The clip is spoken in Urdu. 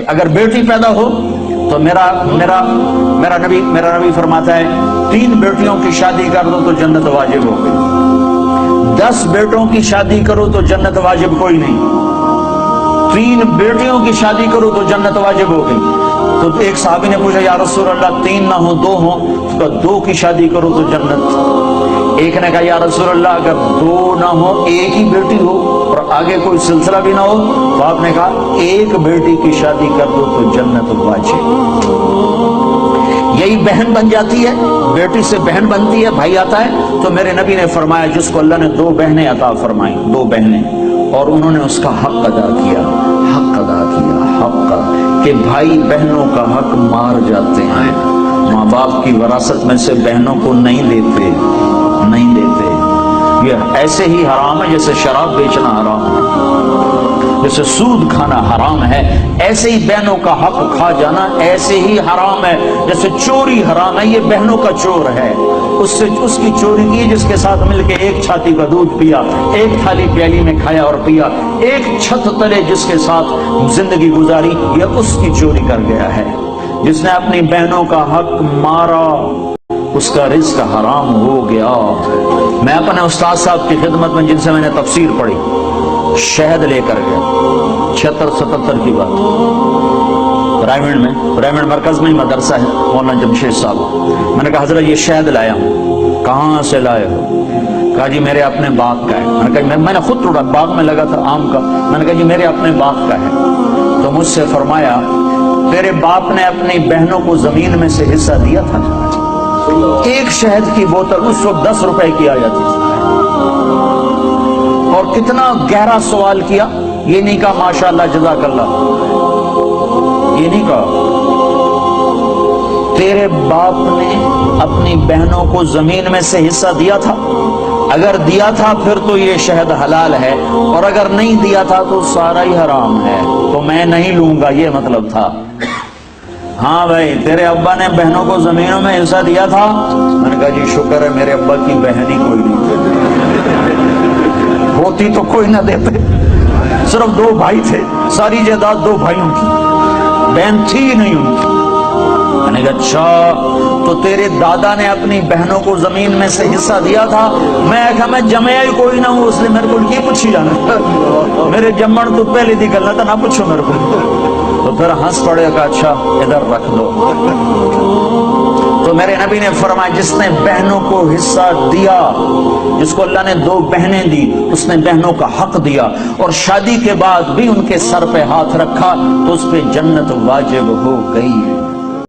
اگر بیٹی پیدا ہو تو میرا نبی فرماتا ہے 3 بیٹیوں کی شادی کر دو تو جنت واجب ہو گئی، 10 بیٹوں کی شادی کرو تو جنت واجب کوئی نہیں، 3 بیٹیوں کی شادی کرو تو جنت واجب ہو گئی۔ تو ایک صحابی نے پوچھا یا رسول اللہ 3 نہ ہو 2 ہوں، تو 2 کی شادی کرو تو جنت۔ ایک نے کہا یا رسول اللہ اگر 2 نہ ہو، 1 ہی بیٹی ہو اور آگے کوئی سلسلہ بھی نہ ہو، تو آپ نے کہا 1 بیٹی کی شادی کر دو تو جنت واجب۔ یہی بہن بن جاتی ہے، بیٹی سے بہن بنتی ہے، بھائی آتا ہے۔ تو میرے نبی نے فرمایا جس کو اللہ نے 2 بہنیں عطا فرمائیں، 2 بہنیں، اور انہوں نے اس کا حق ادا کیا، حق کہ بھائی بہنوں کا حق مار جاتے ہیں، ماں باپ کی وراثت میں سے بہنوں کو نہیں دیتے۔ یہ ایسے ہی حرام ہے جیسے شراب بیچنا حرام ہے، جیسے سود کھانا حرام ہے، ایسے ہی بہنوں کا حق کھا جانا ایسے ہی حرام ہے جیسے چوری حرام ہے۔ یہ بہنوں کا چور ہے، اس کی چوری کی جس کے ساتھ مل کے ایک چھاتی کا دودھ پیا، ایک تھالی پیالی میں کھایا اور پیا، ایک چھت تلے جس کے ساتھ زندگی گزاری، یہ اس کی چوری کر گیا ہے۔ جس نے اپنی بہنوں کا حق مارا اس کا رزق حرام ہو گیا۔ میں اپنے استاد صاحب کی خدمت میں جن سے میں نے تفسیر پڑھی، شہد لے کر گیا، 76-77 کی بات، برائمنڈ مرکز میں ہی مدرسہ ہے، مولانا جمشید صاحب۔ میں نے کہا حضرت یہ شہد لایا ہوں، کہاں سے لائے ہو؟ کہا جی میرے اپنے باغ کا ہے۔ میں نے کہا میں نے خود توڑا، باغ میں لگا تھا آم کا۔ میں نے کہا جی میرے اپنے باغ کا ہے۔ تو مجھ سے فرمایا تیرے باپ نے اپنی بہنوں کو زمین میں سے حصہ دیا تھا؟ ایک شہد کی بوتل اس وقت 10 روپے کی آ جاتی تھی، اور کتنا گہرا سوال کیا، یہ نہیں کہا ماشاءاللہ جزاک اللہ، یہ نہیں کہا تیرے باپ نے اپنی بہنوں کو زمین میں سے حصہ دیا تھا؟ اگر دیا تھا پھر تو یہ شہد حلال ہے، اور اگر نہیں دیا تھا تو سارا ہی حرام ہے، تو میں نہیں لوں گا، یہ مطلب تھا۔ ہاں بھائی تیرے ابا نے بہنوں کو زمینوں میں حصہ دیا تھا؟ میں نے کہا جی شکر ہے میرے ابا کی بہن ہی کوئی نہیں، ہوتی تو کوئی نہ دیتے، صرف 2 بھائی تھے، ساری جائیداد 2 بھائیوں کی، بہن تھی ہی نہیں ان کی۔ میں نے کہا اچھا تو تیرے دادا نے اپنی بہنوں کو زمین میں سے حصہ دیا تھا؟ میں جمعہ ہی کوئی نہ ہوں، اس لیے میرے کو یہ پوچھی جانا، میرے جمن تو پہلے نکلنا تھا، نہ پوچھو میرے کو۔ تو پھر ہنس پڑے گا، اچھا ادھر رکھ دو۔ تو میرے نبی نے فرمایا جس نے بہنوں کو حصہ دیا، جس کو اللہ نے 2 بہنیں دی، اس نے بہنوں کا حق دیا، اور شادی کے بعد بھی ان کے سر پہ ہاتھ رکھا تو اس پہ جنت واجب ہو گئی۔